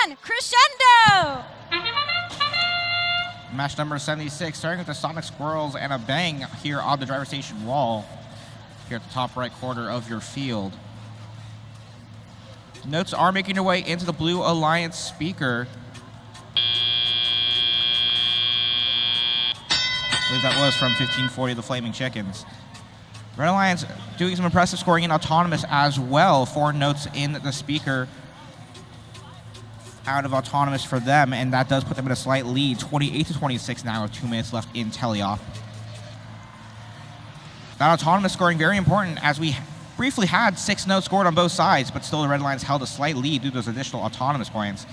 and crescendo. Match number 76, starting with the Sonic Squirrels and a bang here on the driver station wall, here at the top right corner of your field. Notes are making their way into the Blue Alliance speaker. I believe that was from 1540, the Flaming Chickens. Red Alliance doing some impressive scoring in Autonomous as well. 4 notes in the speaker out of Autonomous for them, and that does put them in a slight lead, 28-26 now with 2 minutes left in teleop. That Autonomous scoring very important, as we briefly had 6 notes scored on both sides, but still the Red Alliance held a slight lead due to those additional Autonomous points.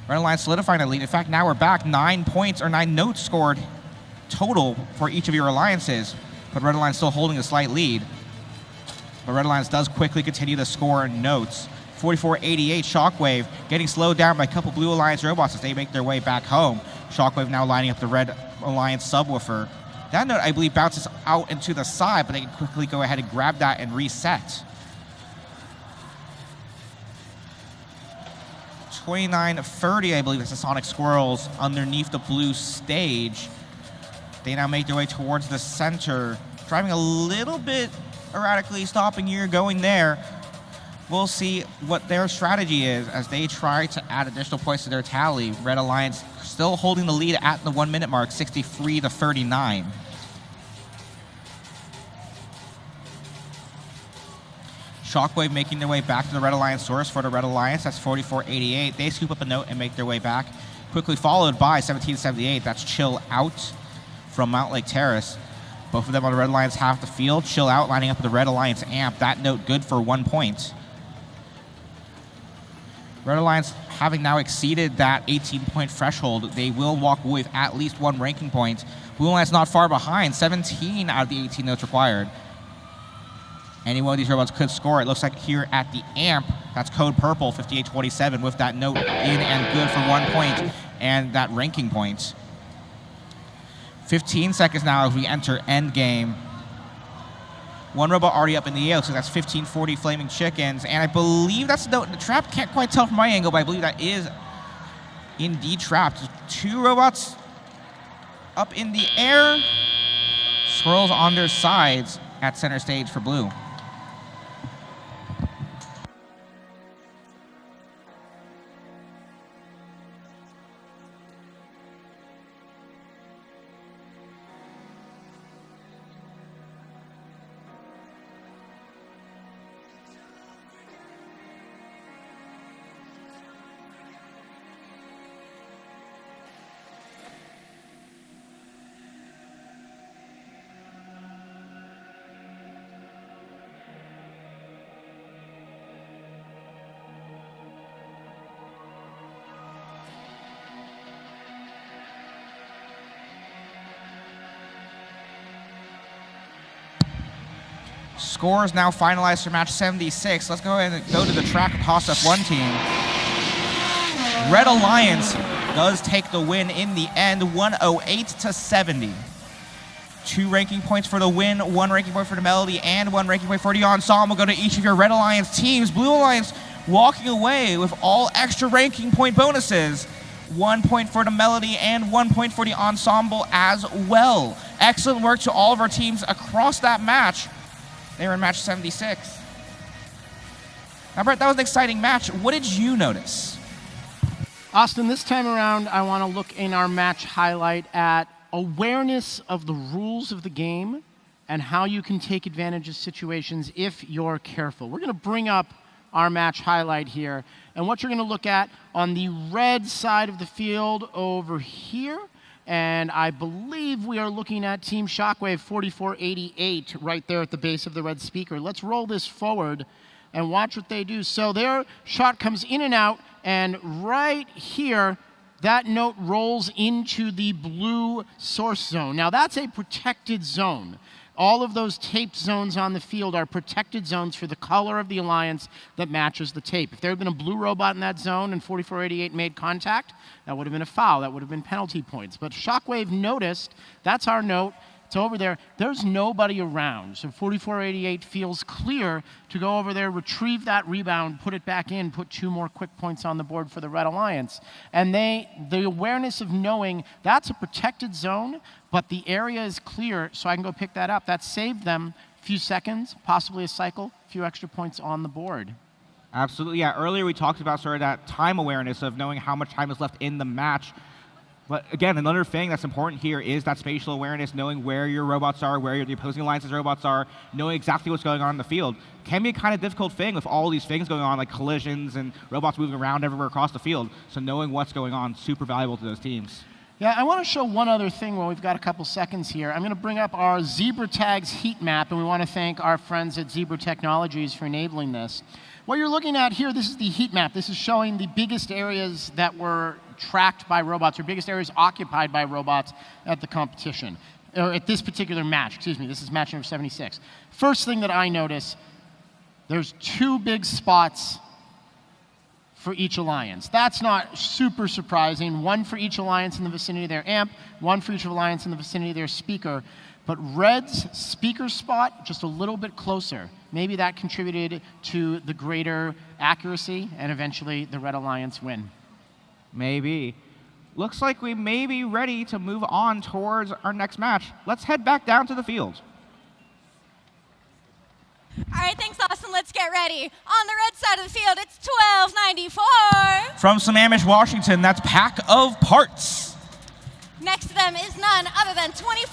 Red Alliance solidifying that lead. In fact, now we're back 9 points or 9 notes scored total for each of your alliances, but Red Alliance still holding a slight lead. But Red Alliance does quickly continue to score notes. 44-88, Shockwave getting slowed down by a couple Blue Alliance robots as they make their way back home. Shockwave now lining up the Red Alliance subwoofer. That note, I believe, bounces out into the side, but they can quickly go ahead and grab that and reset. 29-30, I believe, is the Sonic Squirrels underneath the blue stage. They now make their way towards the center, driving a little bit erratically, stopping here, going there. We'll see what their strategy is as they try to add additional points to their tally. Red Alliance still holding the lead at the 1 minute mark, 63-39. Shockwave making their way back to the Red Alliance source for the Red Alliance. That's 44-88. They scoop up a note and make their way back. Quickly followed by 17-78. That's Chill Out from Mount Lake Terrace. Both of them on the Red Alliance half the field. Chill Out lining up with the Red Alliance amp. That note good for 1 point. Red Alliance having now exceeded that 18-point threshold, they will walk away with at least 1 ranking point. Blue Alliance not far behind, 17 out of the 18 notes required. Any one of these robots could score. It looks like here at the amp, that's Code Purple, 58-27, with that note in and good for 1 point and that ranking point. 15 seconds now as we enter endgame. 1 robot already up in the air, so that's 1540 Flaming Chickens. And I believe that's the trap. Can't quite tell from my angle, but I believe that is indeed trapped. 2 robots up in the air. Swirls on their sides at center stage for blue. Scores now finalized for match 76. Let's go ahead and go to the track and toss F1 team. Red Alliance does take the win in the end, 108-70. 2 ranking points for the win, 1 ranking point for the melody, and 1 ranking point for the ensemble. Go to each of your Red Alliance teams. Blue Alliance walking away with all extra ranking point bonuses. 1 point for the melody and 1 point for the ensemble as well. Excellent work to all of our teams across that match. They were in match 76. Now, Brett, that was an exciting match. What did you notice? Austin, this time around, I want to look in our match highlight at awareness of the rules of the game and how you can take advantage of situations if you're careful. We're going to bring up our match highlight here. And what you're going to look at on the red side of the field over here, and I believe we are looking at Team Shockwave 4488 right there at the base of the red speaker. Let's roll this forward and watch what they do. So their shot comes in and out, and right here, that note rolls into the blue source zone. Now that's a protected zone. All of those taped zones on the field are protected zones for the color of the alliance that matches the tape. If there had been a blue robot in that zone and 4488 made contact, that would have been a foul. That would have been penalty points. But Shockwave noticed, that's our note. It's over there. There's nobody around. So 4488 feels clear to go over there, retrieve that rebound, put it back in, put 2 more quick points on the board for the Red Alliance. And the awareness of knowing that's a protected zone, but the area is clear, so I can go pick that up. That saved them a few seconds, possibly a cycle, a few extra points on the board. Absolutely, yeah. Earlier we talked about sort of that time awareness of knowing how much time is left in the match. But again, another thing that's important here is that spatial awareness, knowing where your robots are, where the opposing alliance's robots are, knowing exactly what's going on in the field. Can be a kind of difficult thing with all these things going on, like collisions and robots moving around everywhere across the field. So knowing what's going on, super valuable to those teams. Yeah, I want to show one other thing while we've got a couple seconds here. I'm going to bring up our Zebra Tags heat map, and we want to thank our friends at Zebra Technologies for enabling this. What you're looking at here, this is the heat map. This is showing the biggest areas that were tracked by robots, or biggest areas occupied by robots at the competition, or at this particular match. Excuse me, this is match number 76. First thing that I notice, there's 2 big spots for each alliance. That's not super surprising. 1 for each alliance in the vicinity of their amp, 1 for each alliance in the vicinity of their speaker. But Red's speaker spot, just a little bit closer. Maybe that contributed to the greater accuracy and eventually the Red Alliance win. Maybe. Looks like we may be ready to move on towards our next match. Let's head back down to the field. All right, thanks, Austin. Let's get ready. On the red side of the field, it's 1294. From Sammamish, Washington, that's Pack of Parts. Next to them is none other than 24.